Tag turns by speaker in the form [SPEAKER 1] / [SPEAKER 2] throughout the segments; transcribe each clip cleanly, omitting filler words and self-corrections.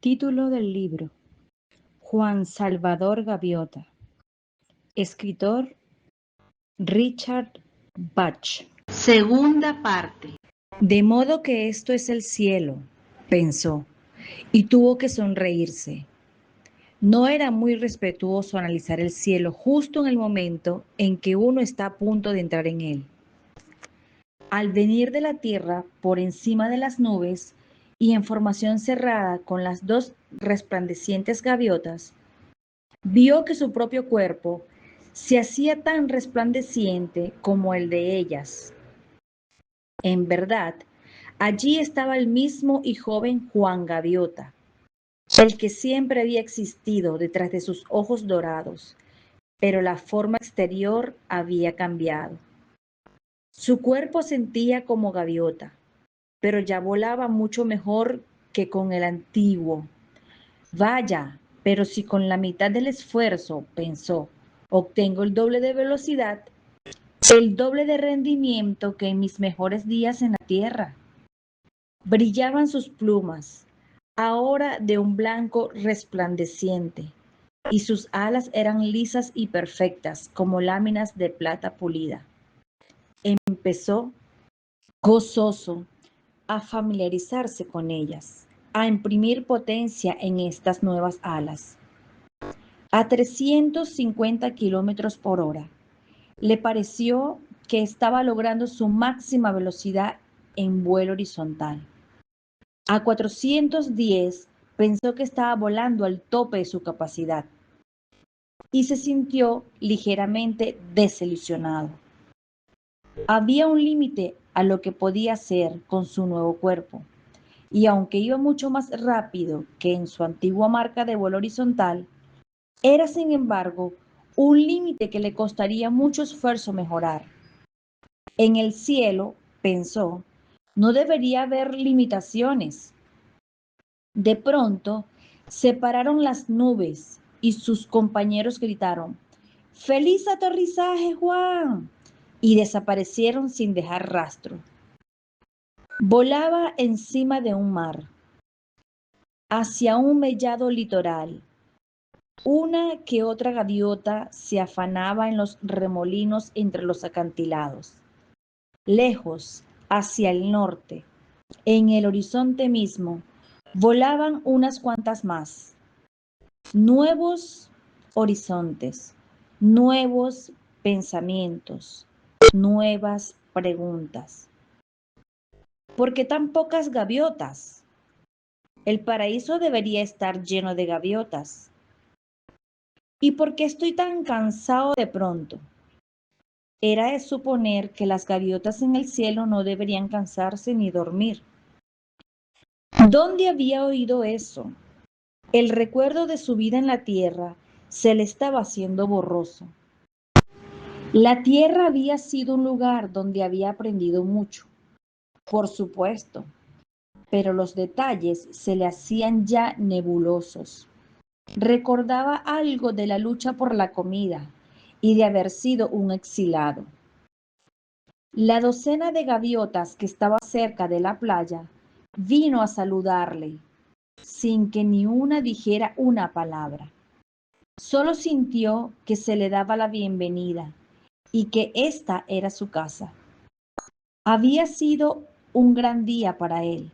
[SPEAKER 1] Título del libro: Juan Salvador Gaviota. Escritor: Richard Bach.
[SPEAKER 2] Segunda parte.
[SPEAKER 1] De modo que esto es el cielo, pensó, y tuvo que sonreírse. No era muy respetuoso analizar el cielo justo en el momento en que uno está a punto de entrar en él. Al venir de la tierra por encima de las nubes y en formación cerrada con las dos resplandecientes gaviotas, vio que su propio cuerpo se hacía tan resplandeciente como el de ellas. En verdad, allí estaba el mismo y joven Juan Gaviota, el que siempre había existido detrás de sus ojos dorados, pero la forma exterior había cambiado. Su cuerpo sentía como gaviota, pero ya volaba mucho mejor que con el antiguo. Vaya, pero si con la mitad del esfuerzo, pensó, obtengo el doble de velocidad, el doble de rendimiento que en mis mejores días en la tierra. Brillaban sus plumas, ahora de un blanco resplandeciente, y sus alas eran lisas y perfectas como láminas de plata pulida. Empezó, gozoso, a familiarizarse con ellas, a imprimir potencia en estas nuevas alas. A 350 kilómetros por hora, le pareció que estaba logrando su máxima velocidad en vuelo horizontal. A 410 pensó que estaba volando al tope de su capacidad y se sintió ligeramente desilusionado. Había un límite a lo que podía hacer con su nuevo cuerpo, y aunque iba mucho más rápido que en su antigua marca de vuelo horizontal, era sin embargo un límite que le costaría mucho esfuerzo mejorar. En el cielo, pensó, no debería haber limitaciones. De pronto, se pararon las nubes y sus compañeros gritaron: ¡Feliz aterrizaje, Juan! Y desaparecieron sin dejar rastro. Volaba encima de un mar, hacia un mellado litoral. Una que otra gaviota se afanaba en los remolinos entre los acantilados. Lejos, hacia el norte, en el horizonte mismo, volaban unas cuantas más. Nuevos horizontes, nuevos pensamientos, nuevas preguntas. ¿Por qué tan pocas gaviotas? El paraíso debería estar lleno de gaviotas. ¿Y por qué estoy tan cansado de pronto? Era de suponer que las gaviotas en el cielo no deberían cansarse ni dormir. ¿Dónde había oído eso? El recuerdo de su vida en la tierra se le estaba haciendo borroso. La tierra había sido un lugar donde había aprendido mucho, por supuesto, pero los detalles se le hacían ya nebulosos. Recordaba algo de la lucha por la comida y de haber sido un exilado. La docena de gaviotas que estaba cerca de la playa vino a saludarle, sin que ni una dijera una palabra. Solo sintió que se le daba la bienvenida y que esta era su casa. Había sido un gran día para él,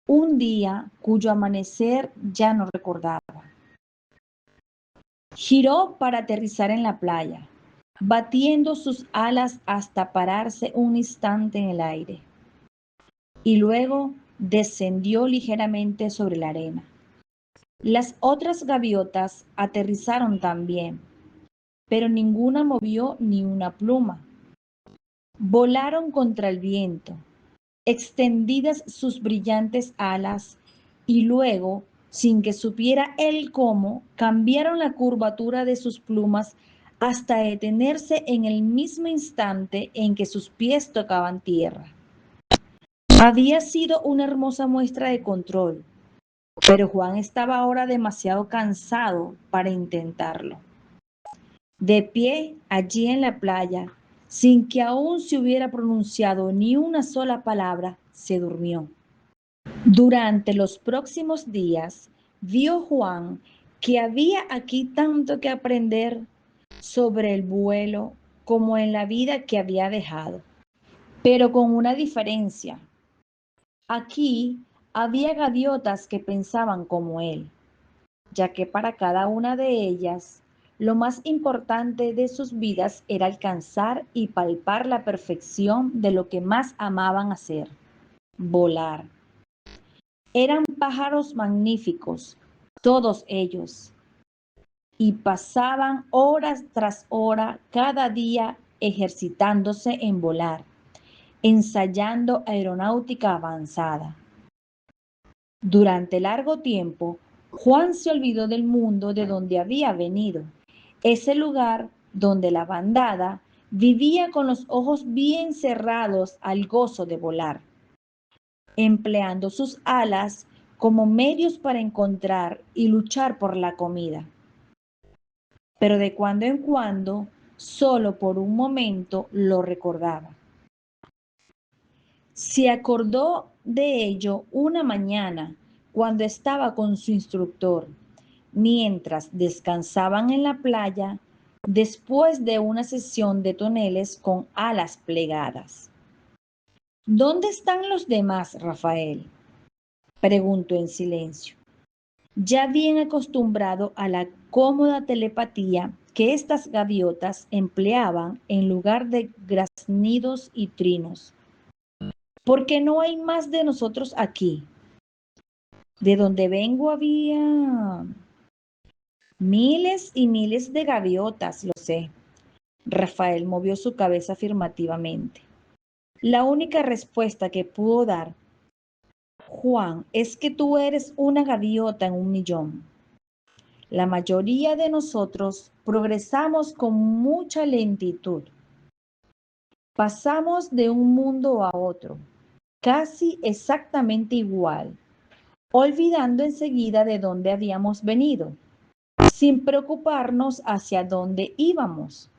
[SPEAKER 1] un día cuyo amanecer ya no recordaba. Giró para aterrizar en la playa, batiendo sus alas hasta pararse un instante en el aire, y luego descendió ligeramente sobre la arena. Las otras gaviotas aterrizaron también, pero ninguna movió ni una pluma. Volaron contra el viento, extendidas sus brillantes alas, y luego, sin que supiera él cómo, cambiaron la curvatura de sus plumas hasta detenerse en el mismo instante en que sus pies tocaban tierra. Había sido una hermosa muestra de control, pero Juan estaba ahora demasiado cansado para intentarlo. De pie allí en la playa, sin que aún se hubiera pronunciado ni una sola palabra, se durmió. Durante los próximos días Vio Juan que había aquí tanto que aprender sobre el vuelo como en la vida que había dejado, pero con una diferencia. Aquí había gaviotas que pensaban como él, ya que para cada una de ellas lo más importante de sus vidas era alcanzar y palpar la perfección de lo que más amaban hacer, volar. Eran pájaros magníficos, todos ellos, y pasaban horas tras hora cada día ejercitándose en volar, ensayando aeronáutica avanzada. Durante largo tiempo, Juan se olvidó del mundo de donde había venido, ese lugar donde la bandada vivía con los ojos bien cerrados al gozo de volar, empleando sus alas como medios para encontrar y luchar por la comida. Pero de cuando en cuando, solo por un momento, lo recordaba. Se acordó de ello una mañana cuando estaba con su instructor, mientras descansaban en la playa después de una sesión de toneles con alas plegadas. ¿Dónde están los demás, Rafael?, preguntó en silencio, ya bien acostumbrado a la cómoda telepatía que estas gaviotas empleaban en lugar de graznidos y trinos. Porque no hay más de nosotros aquí. De donde vengo había miles y miles de gaviotas, lo sé. Rafael movió su cabeza afirmativamente. La única respuesta que pudo dar Juan es que tú eres una gaviota en 1.000.000. La mayoría de nosotros progresamos con mucha lentitud. Pasamos de un mundo a otro, casi exactamente igual, olvidando enseguida de dónde habíamos venido, sin preocuparnos hacia dónde íbamos,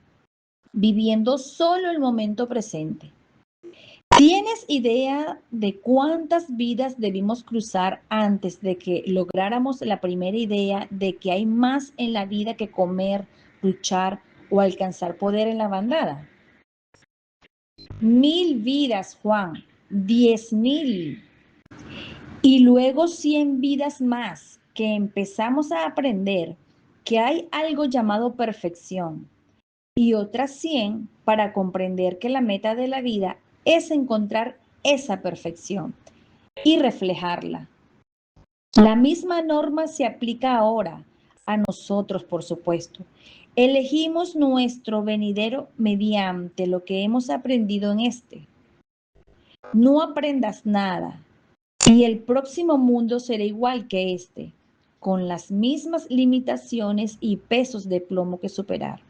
[SPEAKER 1] viviendo solo el momento presente. ¿Tienes idea de cuántas vidas debimos cruzar antes de que lográramos la primera idea de que hay más en la vida que comer, luchar o alcanzar poder en la bandada? 1.000 vidas, Juan, 10.000. Y luego 100 vidas más que empezamos a aprender que hay algo llamado perfección y otras 100 para comprender que la meta de la vida es encontrar esa perfección y reflejarla. La misma norma se aplica ahora a nosotros, por supuesto. Elegimos nuestro venidero mediante lo que hemos aprendido en este. No aprendas nada, y el próximo mundo será igual que este, con las mismas limitaciones y pesos de plomo que superar.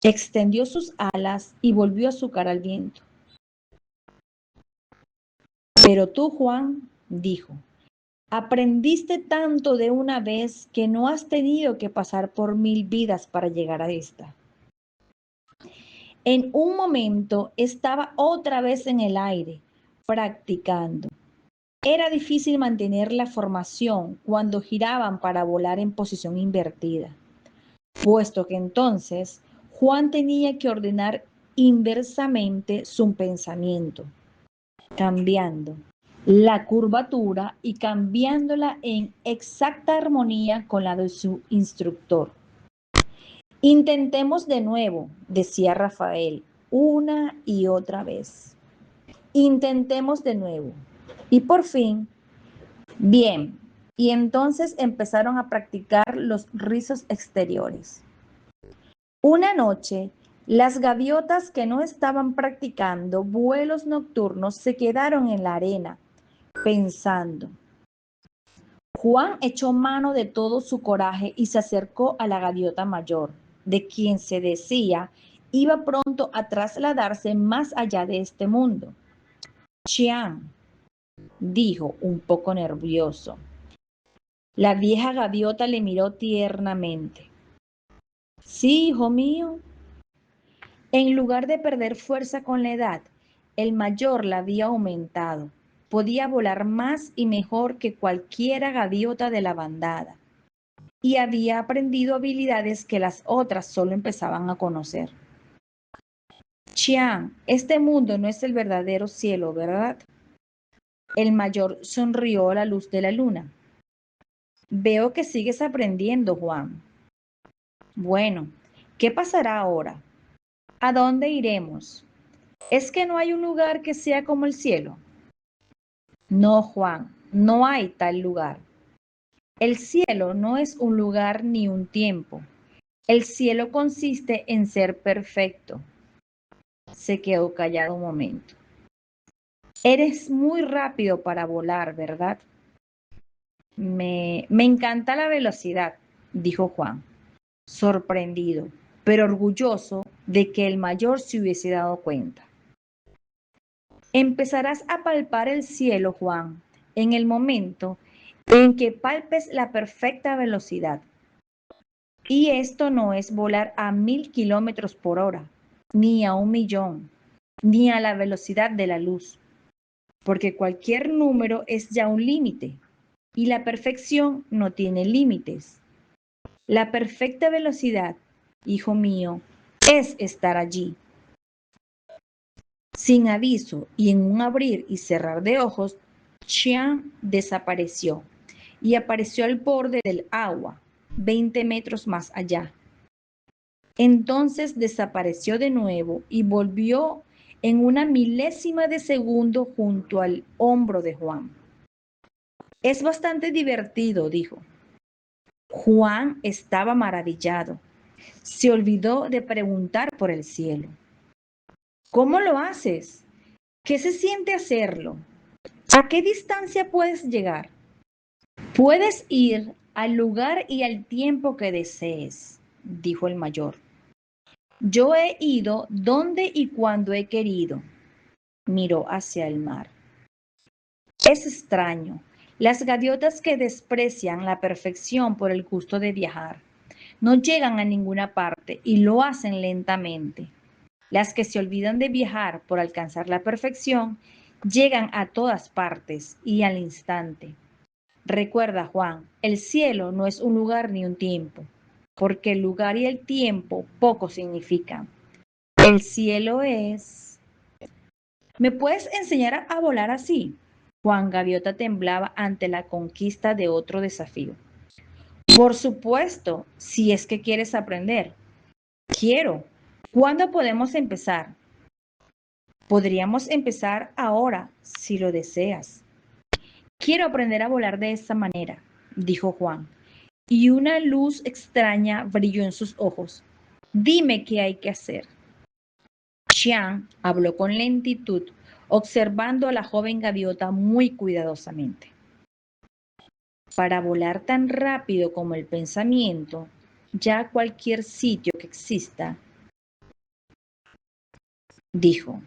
[SPEAKER 1] Extendió sus alas y volvió a su cara al viento. Pero tú, Juan, dijo, aprendiste tanto de una vez que no has tenido que pasar por 1.000 vidas para llegar a esta. En un momento estaba otra vez en el aire, practicando. Era difícil mantener la formación cuando giraban para volar en posición invertida, puesto que entonces Juan tenía que ordenar inversamente su pensamiento, cambiando la curvatura y cambiándola en exacta armonía con la de su instructor. Intentemos de nuevo, decía Rafael, una y otra vez. Intentemos de nuevo. Y por fin, bien, y entonces empezaron a practicar los rizos exteriores. Una noche, las gaviotas que no estaban practicando vuelos nocturnos se quedaron en la arena, pensando. Juan echó mano de todo su coraje y se acercó a la gaviota mayor, de quien se decía iba pronto a trasladarse más allá de este mundo. Chiang, dijo un poco nervioso. La vieja gaviota le miró tiernamente. Sí, hijo mío. En lugar de perder fuerza con la edad, el mayor la había aumentado. podía volar más y mejor que cualquiera gaviota de la bandada y había aprendido habilidades que las otras solo empezaban a conocer. Chiang, este mundo no es el verdadero cielo, ¿verdad? El mayor sonrió a la luz de la luna. Veo que sigues aprendiendo, Juan. Bueno, ¿qué pasará ahora? ¿A dónde iremos? ¿Es que no hay un lugar que sea como el cielo? No, Juan, no hay tal lugar. El cielo no es un lugar ni un tiempo. El cielo consiste en ser perfecto. Se quedó callado un momento. Eres muy rápido para volar, ¿verdad? Me encanta la velocidad, dijo Juan, sorprendido, pero orgulloso de que el mayor se hubiese dado cuenta. Empezarás a palpar el cielo, Juan, en el momento en que palpes la perfecta velocidad. Y esto no es volar a 1000 kilómetros por hora, ni a 1.000.000, ni a la velocidad de la luz, porque cualquier número es ya un límite, y la perfección no tiene límites. La perfecta velocidad, hijo mío, es estar allí. Sin aviso y en un abrir y cerrar de ojos, Chiang desapareció y apareció al borde del agua, 20 metros más allá. Entonces desapareció de nuevo y volvió en una milésima de segundo junto al hombro de Juan. Es bastante divertido, dijo. Juan estaba maravillado. Se olvidó de preguntar por el cielo. ¿Cómo lo haces? ¿Qué se siente hacerlo? ¿A qué distancia puedes llegar? Puedes ir al lugar y al tiempo que desees, dijo el mayor. Yo he ido donde y cuando he querido. Miró hacia el mar. Es extraño. Las gaviotas que desprecian la perfección por el gusto de viajar no llegan a ninguna parte y lo hacen lentamente. Las que se olvidan de viajar por alcanzar la perfección llegan a todas partes y al instante. Recuerda, Juan, el cielo no es un lugar ni un tiempo, porque el lugar y el tiempo poco significan. El cielo es... ¿Me puedes enseñar a volar así? Juan Gaviota temblaba ante la conquista de otro desafío. Por supuesto, si es que quieres aprender. Quiero. ¿Cuándo podemos empezar? Podríamos empezar ahora, si lo deseas. Quiero aprender a volar de esta manera, dijo Juan, y una luz extraña brilló en sus ojos. Dime qué hay que hacer. Chiang habló con lentitud, observando a la joven gaviota muy cuidadosamente. Para volar tan rápido como el pensamiento, ya cualquier sitio que exista, dijo,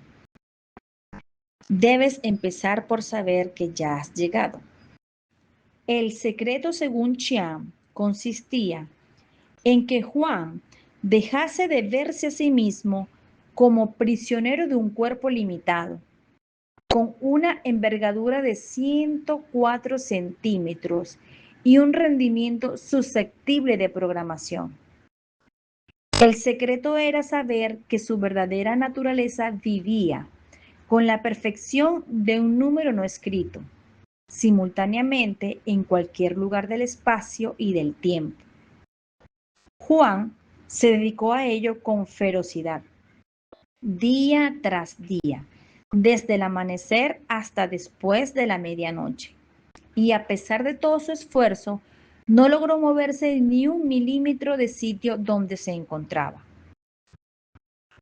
[SPEAKER 1] debes empezar por saber que ya has llegado. El secreto, según Chiang, consistía en que Juan dejase de verse a sí mismo como prisionero de un cuerpo limitado, con una envergadura de 104 centímetros y un rendimiento susceptible de programación. El secreto era saber que su verdadera naturaleza vivía con la perfección de un número no escrito, simultáneamente en cualquier lugar del espacio y del tiempo. Juan se dedicó a ello con ferocidad, día tras día, desde el amanecer hasta después de la medianoche. Y a pesar de todo su esfuerzo, no logró moverse ni un milímetro de sitio donde se encontraba.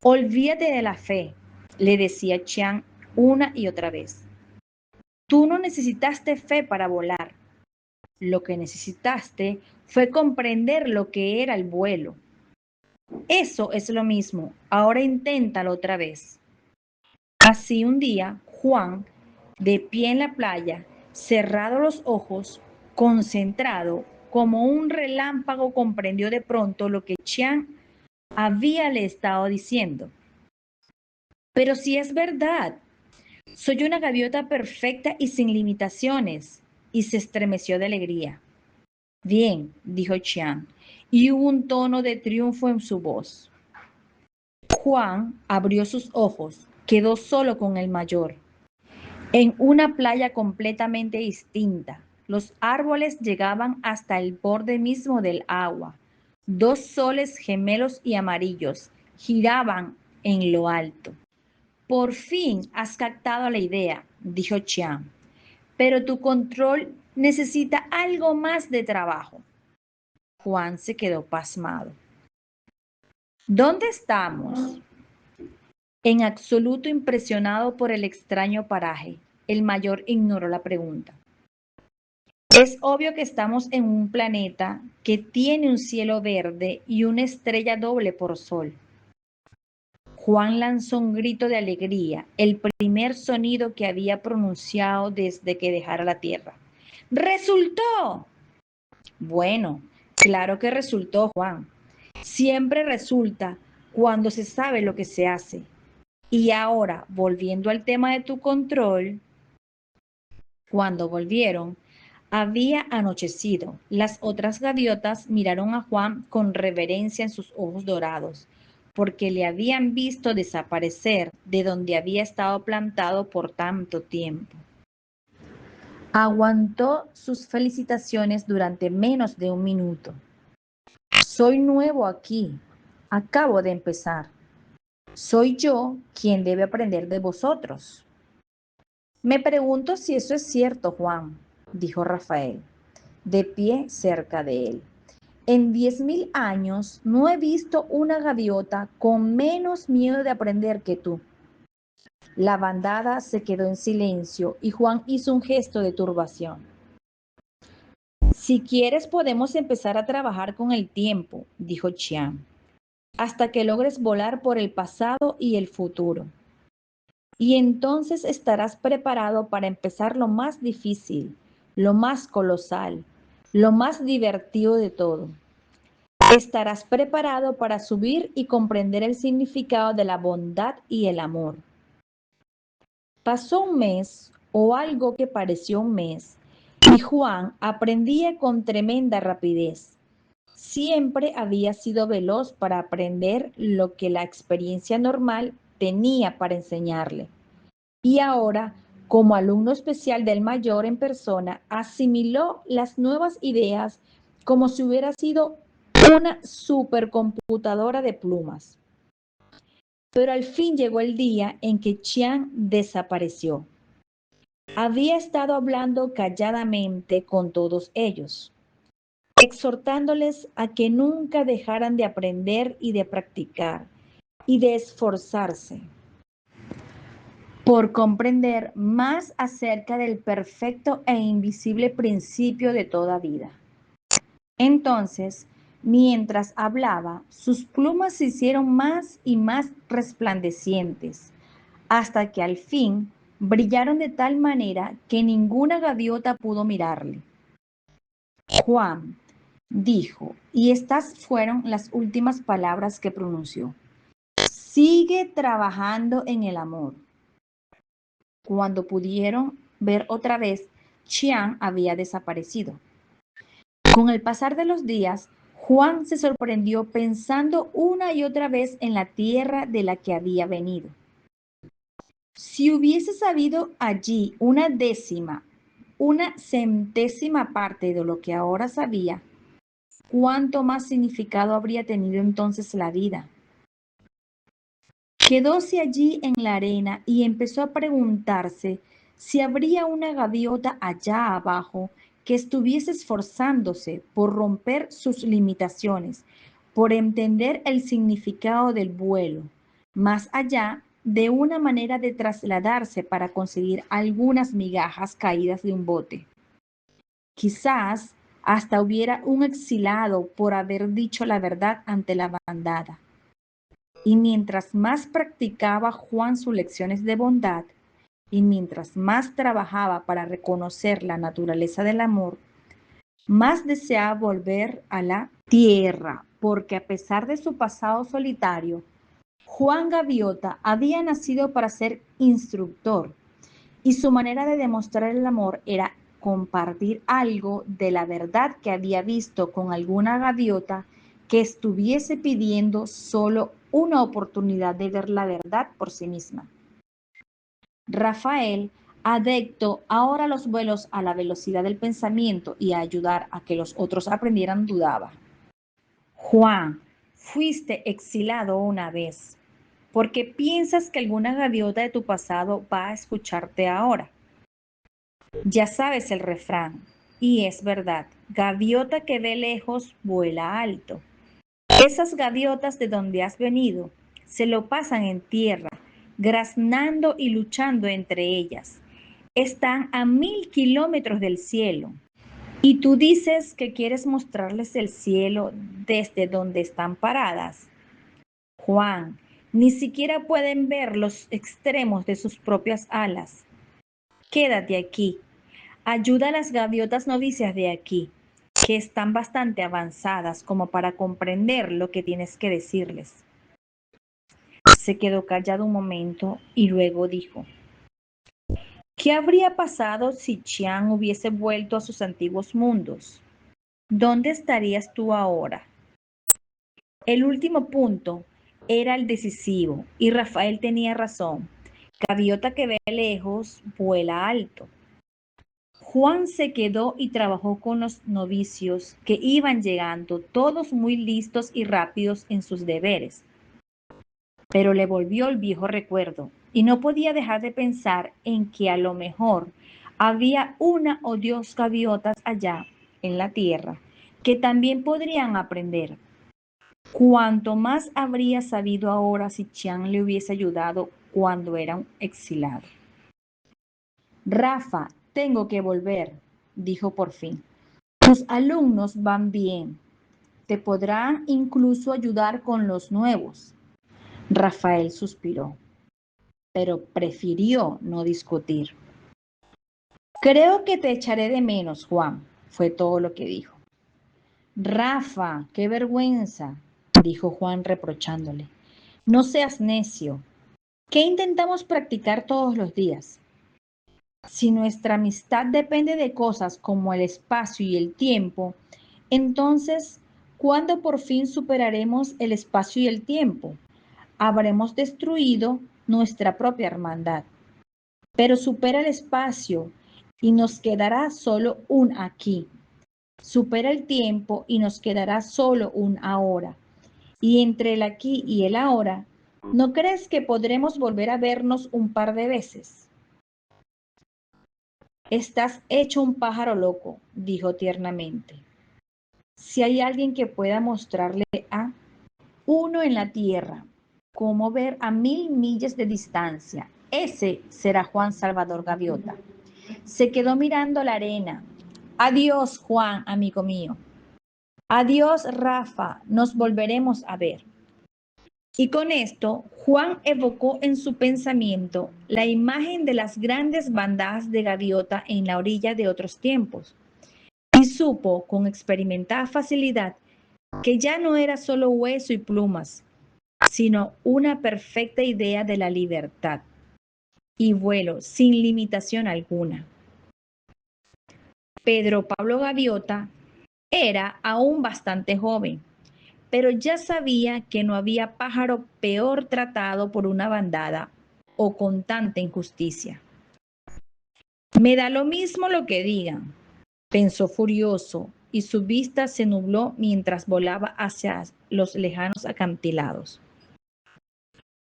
[SPEAKER 1] Olvídate de la fe, le decía Chiang una y otra vez. Tú no necesitaste fe para volar. Lo que necesitaste fue comprender lo que era el vuelo. Eso es lo mismo. Ahora inténtalo otra vez. Así un día, Juan, de pie en la playa, cerrado los ojos, concentrado, como un relámpago, comprendió de pronto lo que Chiang había le estado diciendo. Pero si es verdad, Soy una gaviota perfecta y sin limitaciones. Y se estremeció de alegría. Bien, dijo Chiang, y hubo un tono de triunfo en su voz. Juan abrió sus ojos, quedó solo con el mayor. En una playa completamente distinta, los árboles llegaban hasta el borde mismo del agua. Dos soles gemelos y amarillos giraban en lo alto. Por fin has captado la idea, dijo Chiang, pero tu control necesita algo más de trabajo. Juan se quedó pasmado. ¿Dónde estamos? En absoluto impresionado por el extraño paraje, el mayor ignoró la pregunta. Es obvio que estamos en un planeta que tiene un cielo verde y una estrella doble por sol. Juan lanzó un grito de alegría, el primer sonido que había pronunciado desde que dejara la Tierra. ¡Resultó! Bueno, claro que resultó, Juan. Siempre resulta cuando se sabe lo que se hace. Y ahora, volviendo al tema de tu control, cuando volvieron, había anochecido. Las otras gaviotas miraron a Juan con reverencia en sus ojos dorados, porque le habían visto desaparecer de donde había estado plantado por tanto tiempo. Aguantó sus felicitaciones durante menos de un minuto. Soy nuevo aquí. Acabo de empezar. Soy yo quien debe aprender de vosotros. Me pregunto si eso es cierto, Juan, dijo Rafael, de pie cerca de él. En 10.000 años no he visto una gaviota con menos miedo de aprender que tú. La bandada se quedó en silencio y Juan hizo un gesto de turbación. Si quieres podemos empezar a trabajar con el tiempo, dijo Chiang, hasta que logres volar por el pasado y el futuro. Y entonces estarás preparado para empezar lo más difícil, lo más colosal, lo más divertido de todo. Estarás preparado para subir y comprender el significado de la bondad y el amor. Pasó un mes, o algo que pareció un mes, y Juan aprendía con tremenda rapidez. Siempre había sido veloz para aprender lo que la experiencia normal tenía para enseñarle. Y ahora, como alumno especial del mayor en persona, asimiló las nuevas ideas como si hubiera sido una supercomputadora de plumas. Pero al fin llegó el día en que Chiang desapareció. Había estado hablando calladamente con todos ellos, exhortándoles a que nunca dejaran de aprender y de practicar y de esforzarse por comprender más acerca del perfecto e invisible principio de toda vida. Entonces, mientras hablaba, sus plumas se hicieron más y más resplandecientes, hasta que al fin brillaron de tal manera que ninguna gaviota pudo mirarle. Juan dijo, y estas fueron las últimas palabras que pronunció: sigue trabajando en el amor. Cuando pudieron ver otra vez, Chiang había desaparecido. Con el pasar de los días, Juan se sorprendió pensando una y otra vez en la tierra de la que había venido. Si hubiese sabido allí una décima, una centésima parte de lo que ahora sabía, ¿cuánto más significado habría tenido entonces la vida? Quedóse allí en la arena y empezó a preguntarse si habría una gaviota allá abajo que estuviese esforzándose por romper sus limitaciones, por entender el significado del vuelo, más allá de una manera de trasladarse para conseguir algunas migajas caídas de un bote. Quizás hasta hubiera un exilado por haber dicho la verdad ante la bandada. Y mientras más practicaba Juan sus lecciones de bondad, y mientras más trabajaba para reconocer la naturaleza del amor, más deseaba volver a la tierra, porque a pesar de su pasado solitario, Juan Gaviota había nacido para ser instructor y su manera de demostrar el amor era compartir algo de la verdad que había visto con alguna gaviota que estuviese pidiendo solo una oportunidad de ver la verdad por sí misma. Rafael, adepto ahora a los vuelos a la velocidad del pensamiento y a ayudar a que los otros aprendieran, dudaba. Juan, fuiste exilado una vez. ¿Por qué piensas que alguna gaviota de tu pasado va a escucharte ahora? Ya sabes el refrán, y es verdad, gaviota que ve lejos vuela alto. Esas gaviotas de donde has venido se lo pasan en tierra, graznando y luchando entre ellas. Están a 1000 kilómetros del cielo. Y tú dices que quieres mostrarles el cielo desde donde están paradas. Juan, ni siquiera pueden ver los extremos de sus propias alas. Quédate aquí. Ayuda a las gaviotas novicias de aquí, que están bastante avanzadas como para comprender lo que tienes que decirles. Se quedó callado un momento y luego dijo, ¿qué habría pasado si Chiang hubiese vuelto a sus antiguos mundos? ¿Dónde estarías tú ahora? El último punto era el decisivo y Rafael tenía razón. Gaviota que ve lejos, vuela alto. Juan se quedó y trabajó con los novicios que iban llegando, todos muy listos y rápidos en sus deberes. Pero le volvió el viejo recuerdo y no podía dejar de pensar en que a lo mejor había una o dos gaviotas allá en la tierra que también podrían aprender. Cuanto más habría sabido ahora si Chiang le hubiese ayudado cuando era un exilado. Rafa, tengo que volver, dijo por fin. Tus alumnos van bien. Te podrán incluso ayudar con los nuevos. Rafael suspiró, pero prefirió no discutir. Creo que te echaré de menos, Juan, fue todo lo que dijo. Rafa, qué vergüenza, dijo Juan reprochándole. No seas necio. ¿Qué intentamos practicar todos los días? Si nuestra amistad depende de cosas como el espacio y el tiempo, entonces, ¿cuándo por fin superaremos el espacio y el tiempo? Habremos destruido nuestra propia hermandad. Pero supera el espacio y nos quedará solo un aquí. Supera el tiempo y nos quedará solo un ahora. Y entre el aquí y el ahora, ¿no crees que podremos volver a vernos un par de veces? Estás hecho un pájaro loco, dijo tiernamente. Si hay alguien que pueda mostrarle a uno en la tierra cómo ver a 1000 millas de distancia, ese será Juan Salvador Gaviota. Se quedó mirando la arena. Adiós, Juan, amigo mío. Adiós, Rafa, nos volveremos a ver. Y con esto, Juan evocó en su pensamiento la imagen de las grandes bandadas de gaviota en la orilla de otros tiempos, y supo con experimentada facilidad que ya no era solo hueso y plumas, sino una perfecta idea de la libertad y vuelo sin limitación alguna. Pedro Pablo Gaviota era aún bastante joven, pero ya sabía que no había pájaro peor tratado por una bandada o con tanta injusticia. Me da lo mismo lo que digan, pensó furioso, y su vista se nubló mientras volaba hacia los lejanos acantilados.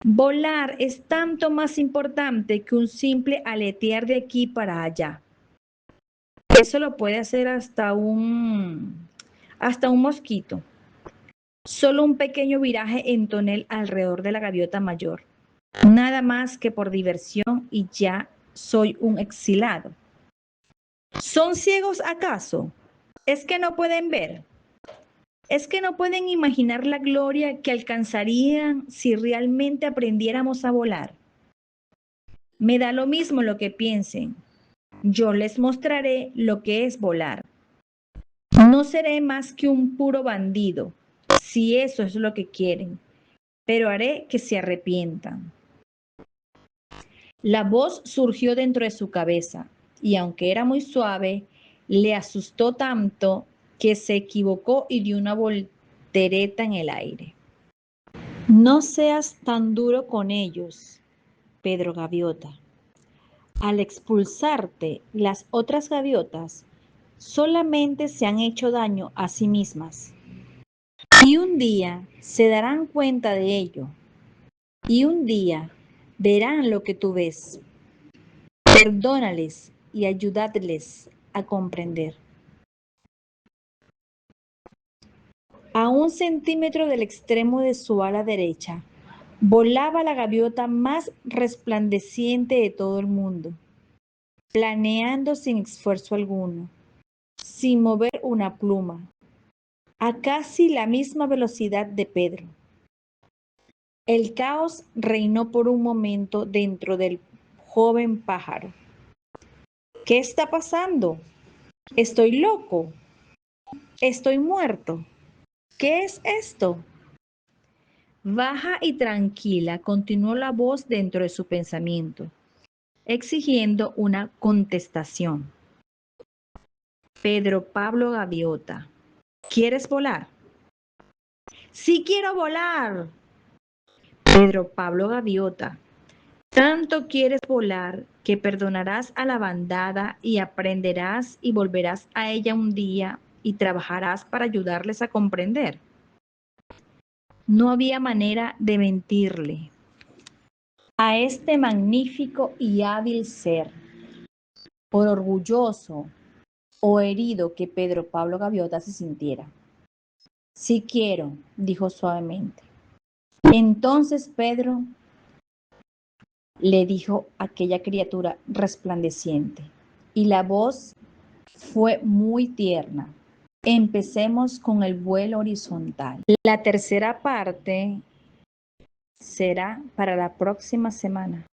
[SPEAKER 1] Volar es tanto más importante que un simple aletear de aquí para allá. Eso lo puede hacer hasta un mosquito. Solo un pequeño viraje en tonel alrededor de la gaviota mayor. Nada más que por diversión y ya soy un exilado. ¿Son ciegos acaso? ¿Es que no pueden ver? ¿Es que no pueden imaginar la gloria que alcanzarían si realmente aprendiéramos a volar? Me da lo mismo lo que piensen. Yo les mostraré lo que es volar. No seré más que un puro bandido, si eso es lo que quieren, pero haré que se arrepientan. La voz surgió dentro de su cabeza y aunque era muy suave, le asustó tanto que se equivocó y dio una voltereta en el aire. No seas tan duro con ellos, Pedro Gaviota. Al expulsarte, las otras gaviotas solamente se han hecho daño a sí mismas. Y un día se darán cuenta de ello. Y un día verán lo que tú ves. Perdónales y ayúdales a comprender. A 1 centímetro del extremo de su ala derecha, volaba la gaviota más resplandeciente de todo el mundo, planeando sin esfuerzo alguno, sin mover una pluma, a casi la misma velocidad de Pedro. El caos reinó por un momento dentro del joven pájaro. ¿Qué está pasando? ¿Estoy loco? ¿Estoy muerto? ¿Qué es esto? Baja y tranquila, continuó la voz dentro de su pensamiento, exigiendo una contestación. Pedro Pablo Gaviota, ¿quieres volar? ¡Sí quiero volar! Pedro Pablo Gaviota, tanto quieres volar que perdonarás a la bandada y aprenderás y volverás a ella un día y trabajarás para ayudarles a comprender. No había manera de mentirle a este magnífico y hábil ser, por orgulloso o herido que Pedro Pablo Gaviota se sintiera. Sí quiero, dijo suavemente. Entonces Pedro, le dijo aquella criatura resplandeciente, y la voz fue muy tierna. Empecemos con el vuelo horizontal. La tercera parte será para la próxima semana.